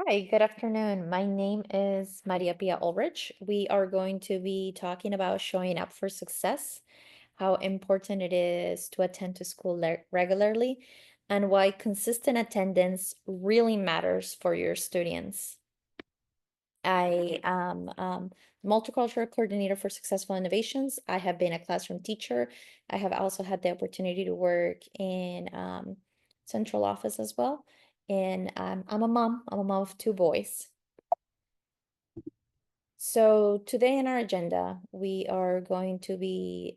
Hi, good afternoon. My name is Maria Pia Ulrich. We are going to be talking about showing up for success, how important it is to attend to school regularly, and why consistent attendance really matters for your students. I am multicultural coordinator for successful innovations. I have been a classroom teacher. I have also had the opportunity to work in central office as well. And I'm a mom. I'm a mom of two boys. So today in our agenda, we are going to be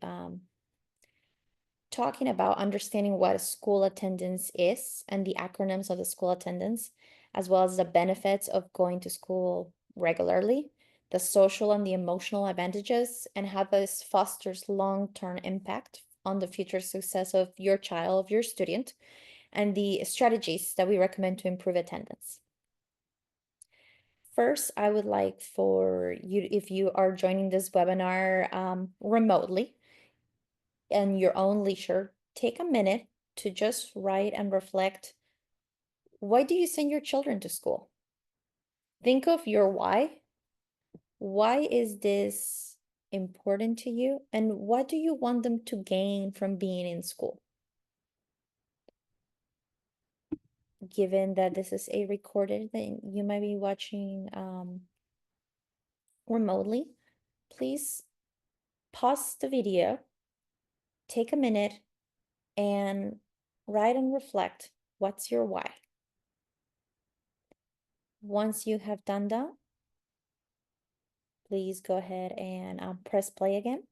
talking about understanding what school attendance is and the acronyms of the school attendance, as well as the benefits of going to school regularly, the social and the emotional advantages, and how this fosters long-term impact on the future success of your child, of your student, and the strategies that we recommend to improve attendance. First, I would like for you, if you are joining this webinar remotely and your own leisure, take a minute to just write and reflect. Why do you send your children to school? Think of your why. Why is this important to you? And what do you want them to gain from being in school? Given that this is a recorded thing, you might be watching remotely, please pause the video, take a minute, and write and reflect. What's your why? Once you have done that, please go ahead and press play again.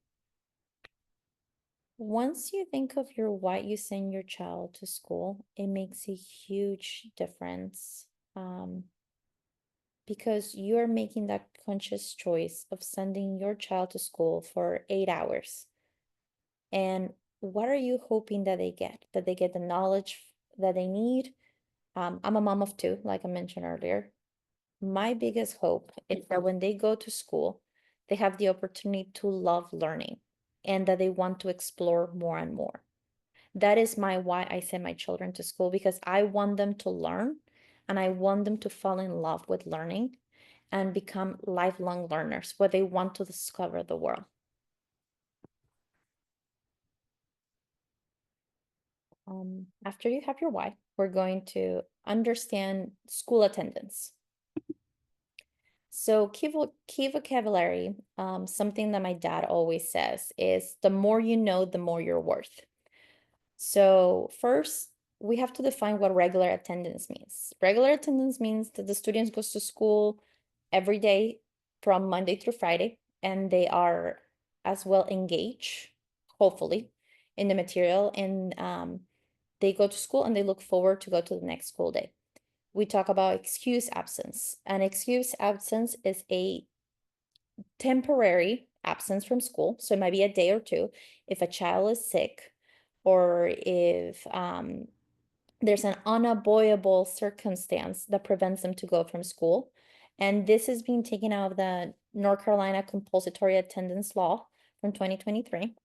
Once you think of your why you send your child to school, it makes a huge difference because you're making that conscious choice of sending your child to school for 8 hours. And what are you hoping that they get? That they get the knowledge that they need? I'm a mom of two, like I mentioned earlier. My biggest hope is that when they go to school, they have the opportunity to love learning and that they want to explore more and more. That is my why I send my children to school, because I want them to learn and I want them to fall in love with learning and become lifelong learners where they want to discover the world. After you have your why, we're going to understand school attendance. So key vocabulary, something that my dad always says is the more you know, the more you're worth. So first, we have to define what regular attendance means. Regular attendance means that the students goes to school every day from Monday through Friday, and they are as well engaged, hopefully, in the material, and they go to school and they look forward to go to the next school day. We talk about excuse absence. An excuse absence is a temporary absence from school. So it might be a day or two if a child is sick or if there's an unavoidable circumstance that prevents them to go from school. And this is being taken out of the North Carolina compulsory attendance law from 2023.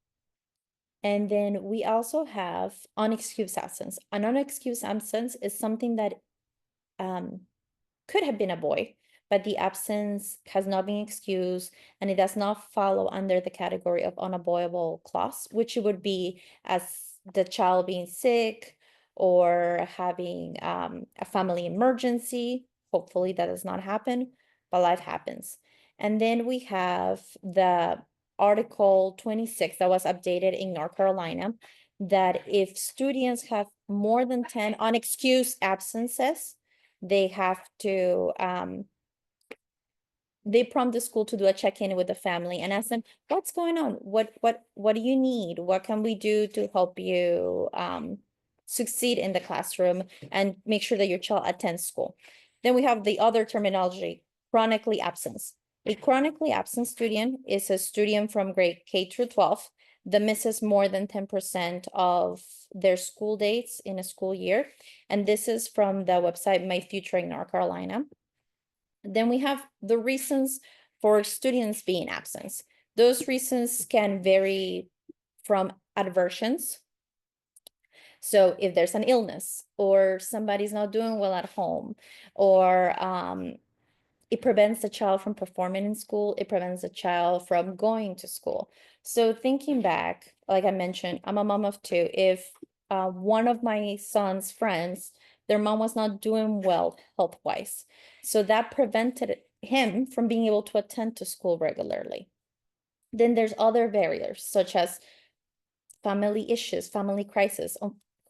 And then we also have unexcused absence. An unexcused absence is something that could have been a boy, but the absence has not been excused and it does not follow under the category of unavoidable clause, which it would be as the child being sick or having a family emergency. Hopefully that does not happen, but life happens. And then we have the Article 26 that was updated in North Carolina, that if students have more than 10 unexcused absences, they have to they prompt the school to do a check-in with the family and ask them, what's going on? What do you need? What can we do to help you succeed in the classroom and make sure that your child attends school? Then we have the other terminology, chronically absent. A chronically absent student is a student from grade K through 12 that misses more than 10% of their school dates in a school year. And this is from the website My Future in North Carolina. Then we have the reasons for students being absent. Those reasons can vary from aversions So if there's an illness or somebody's not doing well at home, or it prevents the child from performing in school, it prevents the child from going to school. So thinking back, like I mentioned, I'm a mom of two. If one of my son's friends, their mom was not doing well health-wise, so that prevented him from being able to attend to school regularly. Then there's other barriers, such as family issues, family crisis.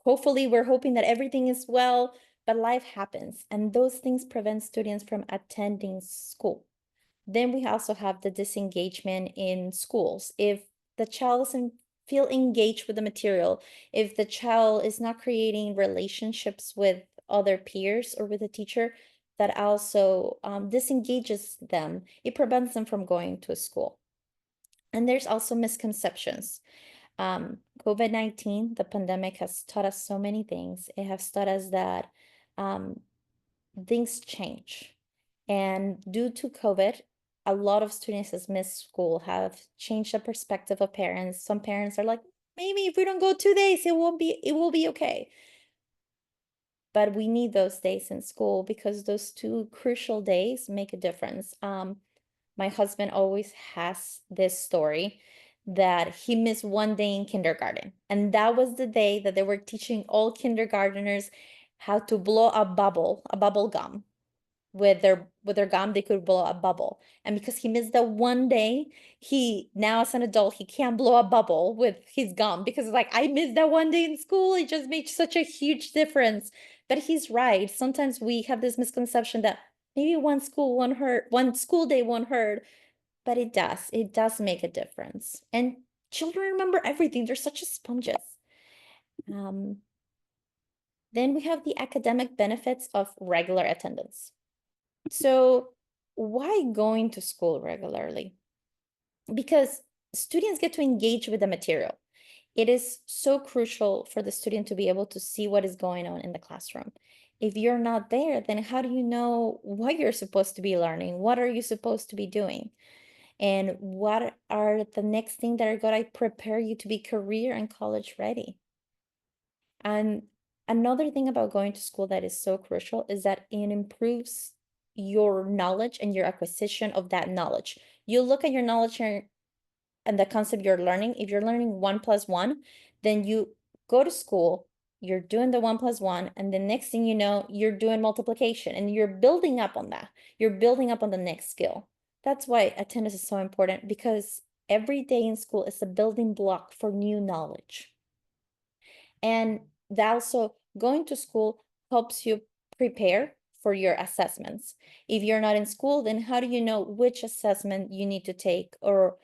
Hopefully, we're hoping that everything is well, but life happens, and those things prevent students from attending school. Then we also have the disengagement in schools. If the child doesn't feel engaged with the material, if the child is not creating relationships with other peers or with a teacher, that also disengages them. It prevents them from going to school. And there's also misconceptions. COVID-19, the pandemic, has taught us so many things. It has taught us that um, things change. And due to COVID, a lot of students has missed school, have changed the perspective of parents. Some parents are like, maybe if we don't go 2 days, it will be okay. But we need those days in school because those two crucial days make a difference. My husband always has this story that he missed one day in kindergarten, and that was the day that they were teaching all kindergarteners how to blow a bubble gum with their gum. They could blow a bubble, and because he missed that one day, he now as an adult he can't blow a bubble with his gum because it's like, I missed that one day in school. It just made such a huge difference. But he's right. Sometimes we have this misconception that maybe one school day won't hurt, but it does make a difference. And children remember everything. They're such as sponges. um, then we have the academic benefits of regular attendance. So why going to school regularly? Because students get to engage with the material. It is so crucial for the student to be able to see what is going on in the classroom. If you're not there, then how do you know what you're supposed to be learning? What are you supposed to be doing? And what are the next things that are going to prepare you to be career and college ready? And another thing about going to school that is so crucial is that it improves your knowledge and your acquisition of that knowledge. You look at your knowledge and the concept you're learning. If you're learning 1+1, then you go to school, you're doing the 1+1, and the next thing you know, you're doing multiplication and you're building up on that. You're building up on the next skill. That's why attendance is so important, because every day in school is a building block for new knowledge. And that also, going to school helps you prepare for your assessments. If you're not in school, then how do you know which assessment you need to take, or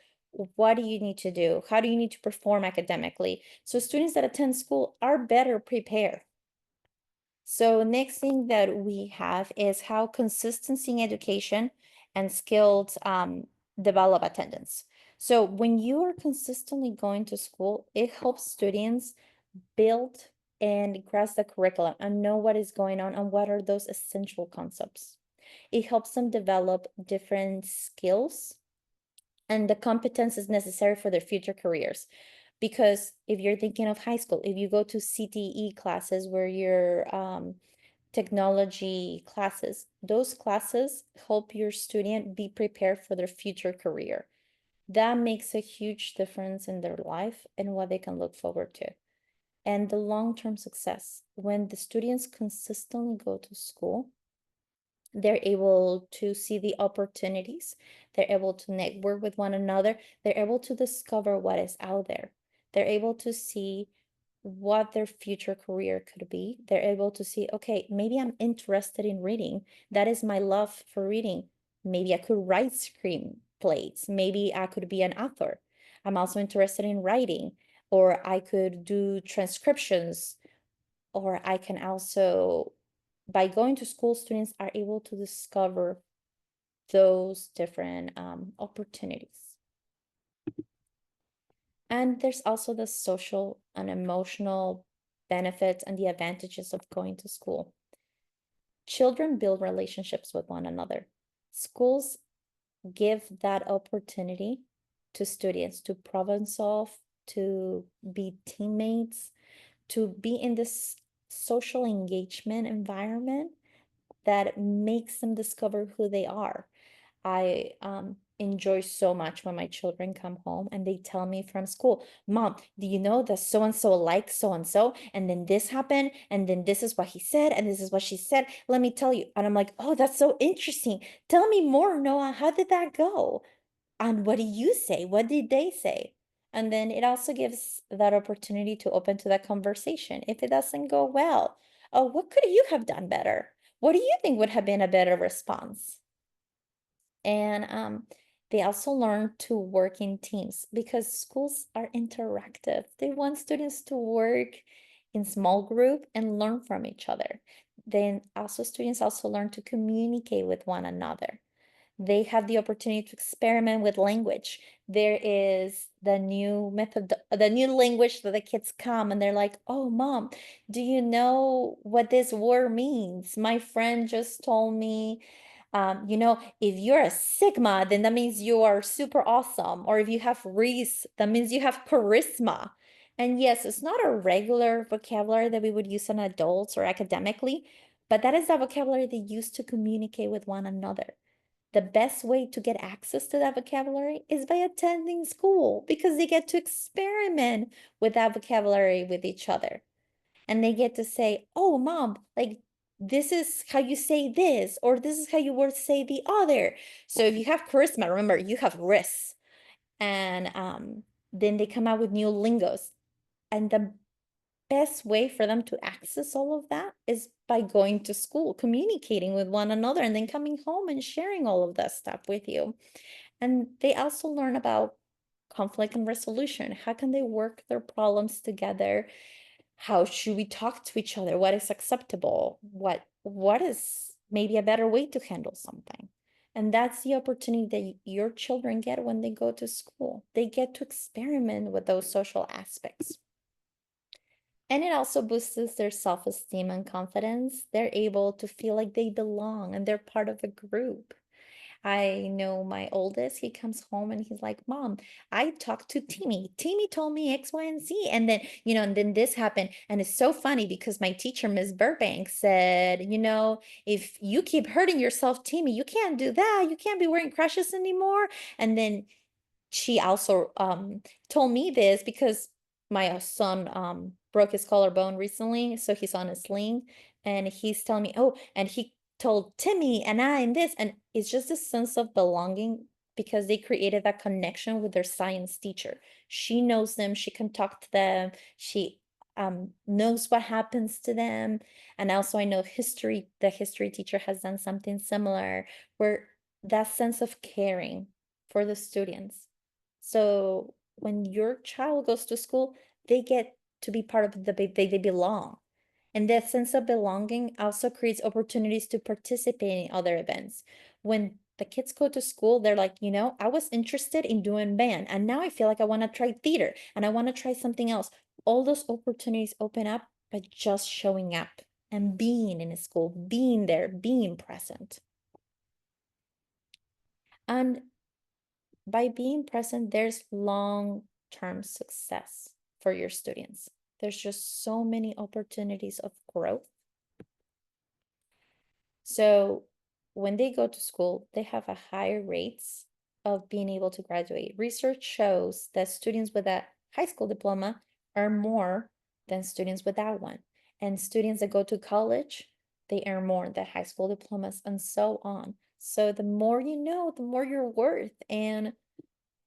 what do you need to do? How do you need to perform academically? So students that attend school are better prepared. So next thing that we have is how consistency in education and skilled develop attendance. So when you are consistently going to school, it helps students build and grasp the curriculum and know what is going on and what are those essential concepts. It helps them develop different skills and the competences necessary for their future careers. Because if you're thinking of high school, if you go to CTE classes where you're technology classes, those classes help your student be prepared for their future career. That makes a huge difference in their life and what they can look forward to. And the long-term success, when the students consistently go to school, they're able to see the opportunities, they're able to network with one another, they're able to discover what is out there, they're able to see what their future career could be. They're able to see, okay, maybe I'm interested in reading. That is my love for reading. Maybe I could write screenplays. Maybe I could be an author. I'm also interested in writing, or I could do transcriptions, or I can also, by going to school, students are able to discover those different opportunities. And there's also the social and emotional benefits and the advantages of going to school. Children build relationships with one another. Schools give that opportunity to students to problem solve, to be teammates, to be in this social engagement environment that makes them discover who they are. I enjoy so much when my children come home and they tell me from school, Mom, do you know that so and so likes so and so? And then this happened, and then this is what he said, and this is what she said. Let me tell you. And I'm like, oh, that's so interesting. Tell me more, Noah. How did that go? And what do you say? What did they say? And then it also gives that opportunity to open to that conversation. If it doesn't go well, oh, what could you have done better? What do you think would have been a better response? And they also learn to work in teams because schools are interactive. They want students to work in small group and learn from each other. Then also students also learn to communicate with one another. They have the opportunity to experiment with language. There is the new method, the new language that the kids come and they're like, oh, Mom, do you know what this word means? My friend just told me, if you're a Sigma, then that means you are super awesome. Or if you have Reese, that means you have charisma. And yes, it's not a regular vocabulary that we would use on adults or academically, but that is the vocabulary they use to communicate with one another. The best way to get access to that vocabulary is by attending school because they get to experiment with that vocabulary with each other. And they get to say, oh, Mom, like this is how you say this, or this is how you would say the other. So if you have charisma, remember, you have risks. And then they come out with new lingos. And the best way for them to access all of that is by going to school, communicating with one another, and then coming home and sharing all of that stuff with you. And they also learn about conflict and resolution. How can they work their problems together? How should we talk to each other? What is acceptable? What is maybe a better way to handle something? And that's the opportunity that your children get when they go to school. They get to experiment with those social aspects. And it also boosts their self-esteem and confidence. They're able to feel like they belong and they're part of a group. I know my oldest, he comes home and he's like, Mom, I talked to Timmy. Timmy told me X, Y, and Z. And then, and then this happened. And it's so funny because my teacher, Miss Burbank, said, if you keep hurting yourself, Timmy, you can't do that. You can't be wearing crutches anymore. And then she also told me this because my son broke his collarbone recently, so he's on a sling, and he's telling me, oh, and he told Timmy and I and this, and it's just a sense of belonging because they created that connection with their science teacher. She knows them, she can talk to them, she knows what happens to them. And also I know the history teacher has done something similar where that sense of caring for the students. So when your child goes to school, they get to be part of they belong. And that sense of belonging also creates opportunities to participate in other events. When the kids go to school, they're like, I was interested in doing band, and now I feel like I want to try theater and I want to try something else. All those opportunities open up by just showing up and being in a school, being there, being present. And by being present, there's long-term success for your students. There's just so many opportunities of growth. So when they go to school, they have a higher rates of being able to graduate. Research shows that students with a high school diploma earn more than students without one. And students that go to college, they earn more than high school diplomas and so on. So the more you know, the more you're worth. And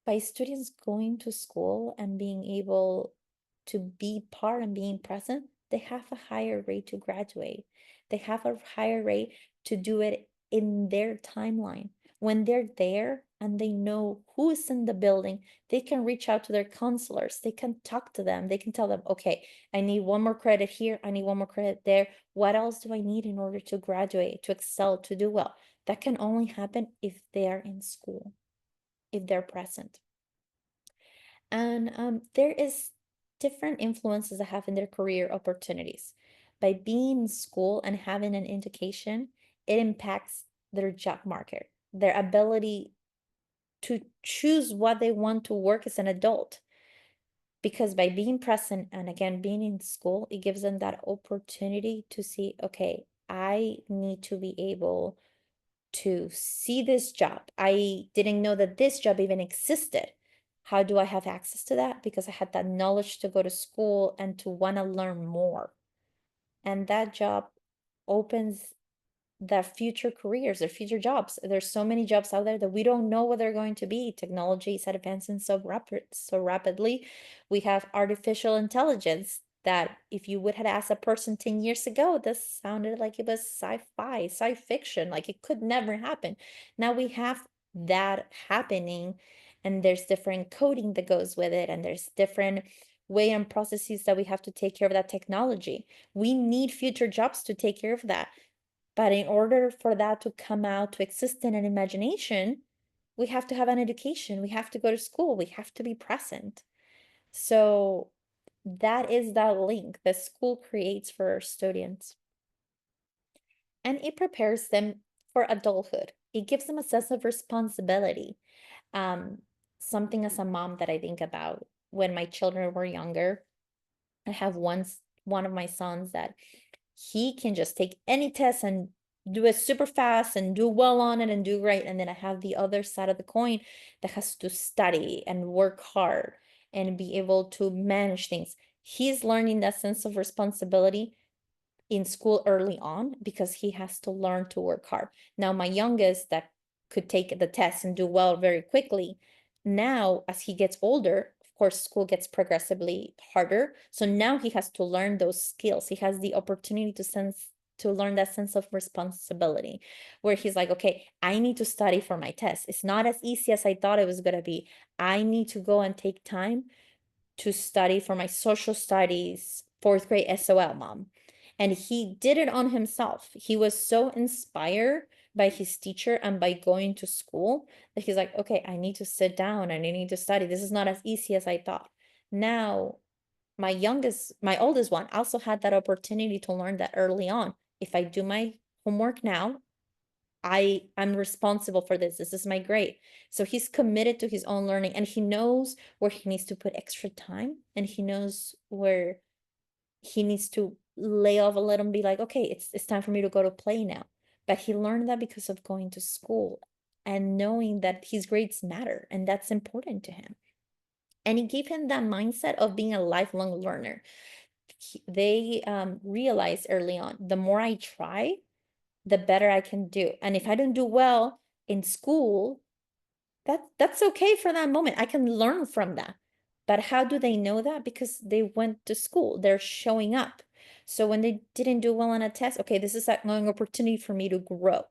by students going to school and being able to be part and being present, they have a higher rate to graduate. They have a higher rate to do it in their timeline. When they're there and they know who is in the building, they can reach out to their counselors. They can talk to them. They can tell them, okay, I need one more credit here. I need one more credit there. What else do I need in order to graduate, to excel, to do well? That can only happen if they're in school, if they're present. And there is different influences that have in their career opportunities. By being in school and having an education, it impacts their job market, their ability to choose what they want to work as an adult. because by being present and again being in school, it gives them that opportunity to see, okay, I need to be able to see this job. I didn't know that this job even existed. How do I have access to that? Because I had that knowledge to go to school and to want to learn more. And that job opens their future careers, their future jobs. There's so many jobs out there that we don't know what they're going to be. Technology is advancing so rapidly. We have artificial intelligence that if you would have asked a person 10 years ago, this sounded like it was sci-fi, sci fiction, like it could never happen. Now we have that happening, and there's different coding that goes with it, and there's different way and processes that we have to take care of that technology. We need future jobs to take care of that. But in order for that to come out to exist in an imagination, we have to have an education. We have to go to school. We have to be present. So that is that link that school creates for our students. And it prepares them for adulthood. It gives them a sense of responsibility. Um, Something as a mom that I think about when my children were younger. I have one of my sons that he can just take any test and do it super fast and do well on it and do great. And then I have the other side of the coin that has to study and work hard and be able to manage things. He's learning that sense of responsibility in school early on because he has to learn to work hard. Now, my youngest that could take the test and do well very quickly, now as he gets older, of course, school gets progressively harder. So now he has to learn those skills. He has the opportunity to learn that sense of responsibility where he's like, okay, I need to study for my test. It's not as easy as I thought it was going to be. I need to go and take time to study for my social studies fourth grade SOL, mom. And he did it on himself. He was so inspired by his teacher and by going to school that he's like, okay, I need to sit down and I need to study. This is not as easy as I thought. Now, my oldest one also had that opportunity to learn that early on. If I do my homework now, I'm responsible for this. This is my grade. So he's committed to his own learning and he knows where he needs to put extra time and he knows where he needs to lay off a little and be like, okay, it's time for me to go to play now. But he learned that because of going to school and knowing that his grades matter and that's important to him. And it gave him that mindset of being a lifelong learner. They realized early on, the more I try, the better I can do. And if I don't do well in school, that's okay for that moment. I can learn from that. But how do they know that? Because they went to school. They're showing up. So when they didn't do well on a test, okay, this is an opportunity for me to grow.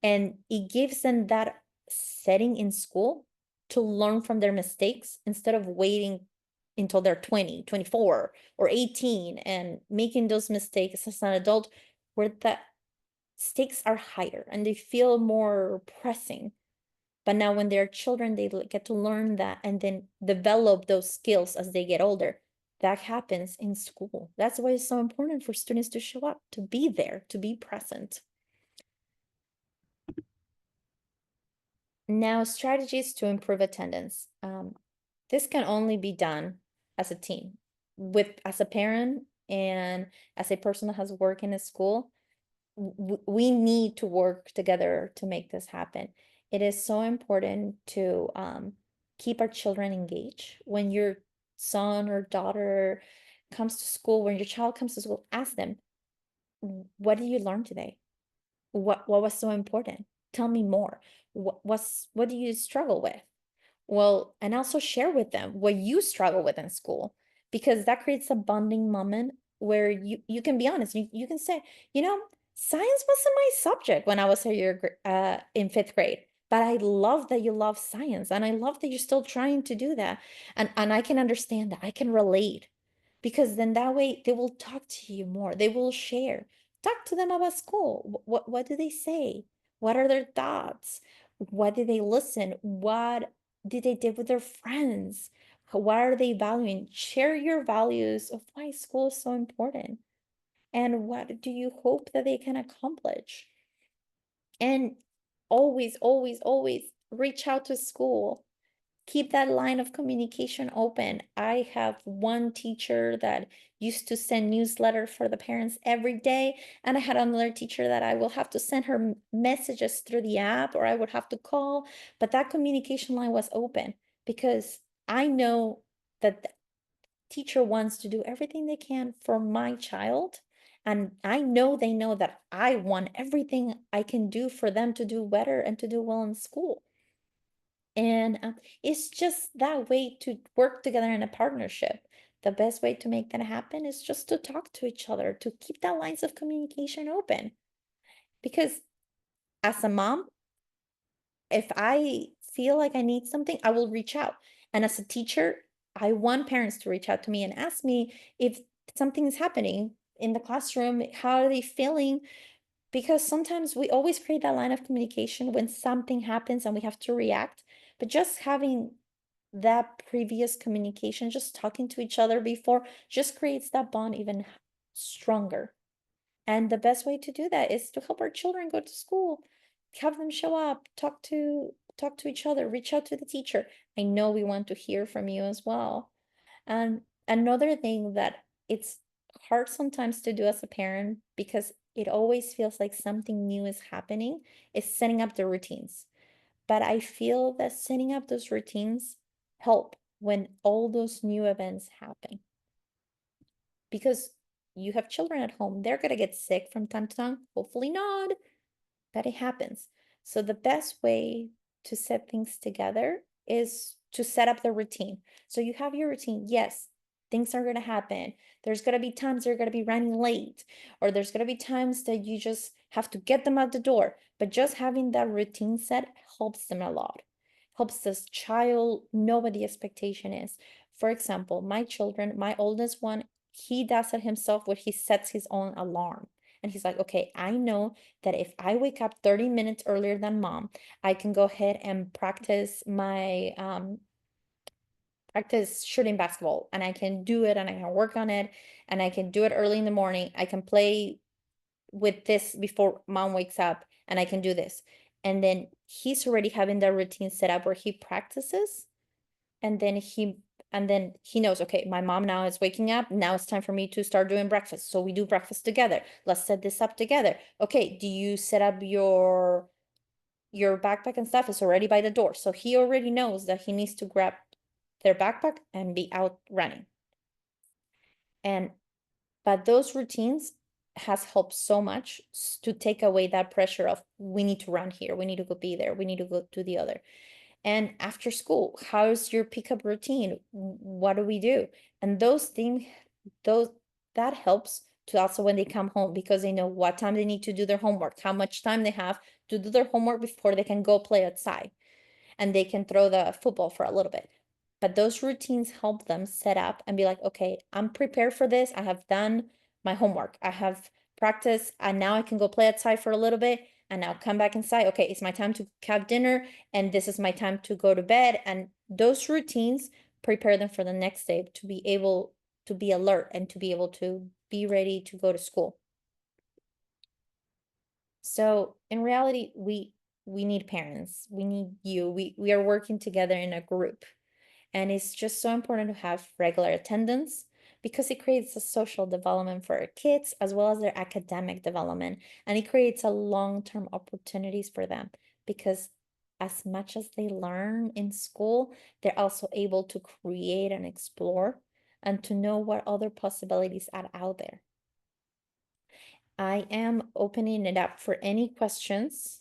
And it gives them that setting in school to learn from their mistakes instead of waiting until they're 20, 24, or 18 and making those mistakes as an adult where the stakes are higher and they feel more pressing. But now when they're children, they get to learn that and then develop those skills as they get older. That happens in school. That's why it's so important for students to show up, to be there, to be present. Now, strategies to improve attendance. This can only be done as a team. As a parent and as a person that has worked in a school, we need to work together to make this happen. It is so important to keep our children engaged. When your son or daughter comes to school, when your child comes to school, ask them, what did you learn today? What was so important? Tell me more. What do you struggle with? Well, and also share with them what you struggle with in school, because that creates a bonding moment where you can be honest. You can say, you know, science wasn't my subject when I was in fifth grade, but I love that you love science, and I love that you're still trying to do that, and I can understand that. I can relate, because then that way they will talk to you more. They will share. Talk to them about school. What do they say? What are their thoughts? What did they listen? What did they do with their friends? What are they valuing? Share your values of why school is so important and what do you hope that they can accomplish. And always, always, always reach out to school. keep that line of communication open. I have one teacher that used to send newsletter for the parents every day, and I had another teacher that I will have to send her messages through the app or I would have to call, but that communication line was open because I know that the teacher wants to do everything they can for my child. And I know they know that I want everything I can do for them to do better and to do well in school. And it's just that way to work together in a partnership. The best way to make that happen is just to talk to each other, to keep that lines of communication open. Because as a mom, if I feel like I need something, I will reach out. And as a teacher, I want parents to reach out to me and ask me if something is happening in the classroom, how are they feeling? Because sometimes we always create that line of communication when something happens and we have to react. But just having that previous communication, just talking to each other before, just creates that bond even stronger. And the best way to do that is to help our children go to school, have them show up, talk to each other, reach out to the teacher. I know we want to hear from you as well. And another thing that it's hard sometimes to do as a parent because it always feels like something new is happening is setting up the routines. But I feel that setting up those routines help when all those new events happen because you have children at home. They're going to get sick from time to time. Hopefully not, but it happens. So the best way to set things together is to set up the routine. So you have your routine. Yes, things are going to happen. There's going to be times they're going to be running late, or there's going to be times that you just have to get them out the door. But just having that routine set helps them a lot. Helps this child know what the expectation is. For example, my children, my oldest one, he does it himself where he sets his own alarm. And he's like, okay, I know that if I wake up 30 minutes earlier than mom, I can go ahead and practice shooting basketball and I can do it and I can work on it and I can do it early in the morning. I can play with this before mom wakes up and I can do this. And then he's already having that routine set up where he practices and then he knows, okay, my mom now is waking up. Now it's time for me to start doing breakfast. So we do breakfast together. Let's set this up together. Okay, do you set up your backpack and stuff is already by the door. So he already knows that he needs to grab their backpack and be out running. And but those routines has helped so much to take away that pressure of we need to run here, we need to go be there, we need to go to the other. And after school, how's your pickup routine? What do we do? And those things, those that helps to also when they come home because they know what time they need to do their homework, how much time they have to do their homework before they can go play outside and they can throw the football for a little bit. But those routines help them set up and be like, okay, I'm prepared for this. I have done my homework. I have practiced, and now I can go play outside for a little bit and now come back inside. Okay, it's my time to have dinner, and this is my time to go to bed. And those routines prepare them for the next day to be able to be alert and to be able to be ready to go to school. So in reality, we need parents. We need you. We are working together in a group. And it's just so important to have regular attendance because it creates a social development for our kids as well as their academic development. And it creates a long-term opportunities for them because as much as they learn in school, they're also able to create and explore and to know what other possibilities are out there. I am opening it up for any questions.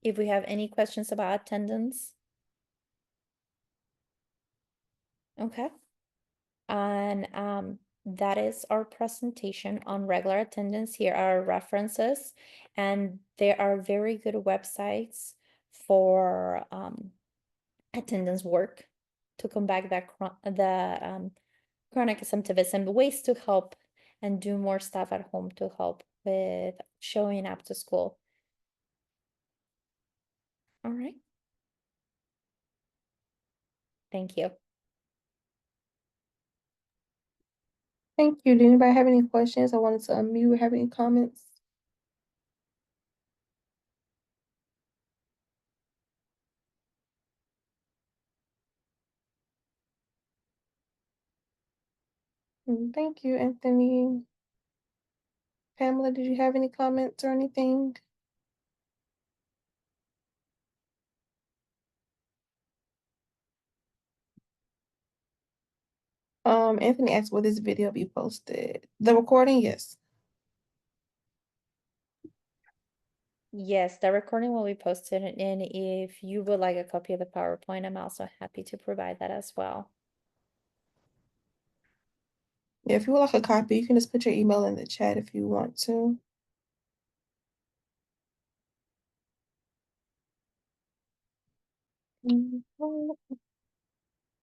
If we have any questions about attendance. Okay. And that is our presentation on regular attendance. Here are references, and there are very good websites for attendance work to combat that chronic absenteeism, ways to help and do more stuff at home to help with showing up to school. All right. Thank you. Thank you. Did anybody have any questions? I wanted to unmute or have any comments? Thank you, Anthony. Pamela, did you have any comments or anything? Anthony asked, will this video be posted? The recording, yes. Yes, the recording will be posted, and if you would like a copy of the PowerPoint, I'm also happy to provide that as well. Yeah, if you would like a copy, you can just put your email in the chat if you want to. Mhm.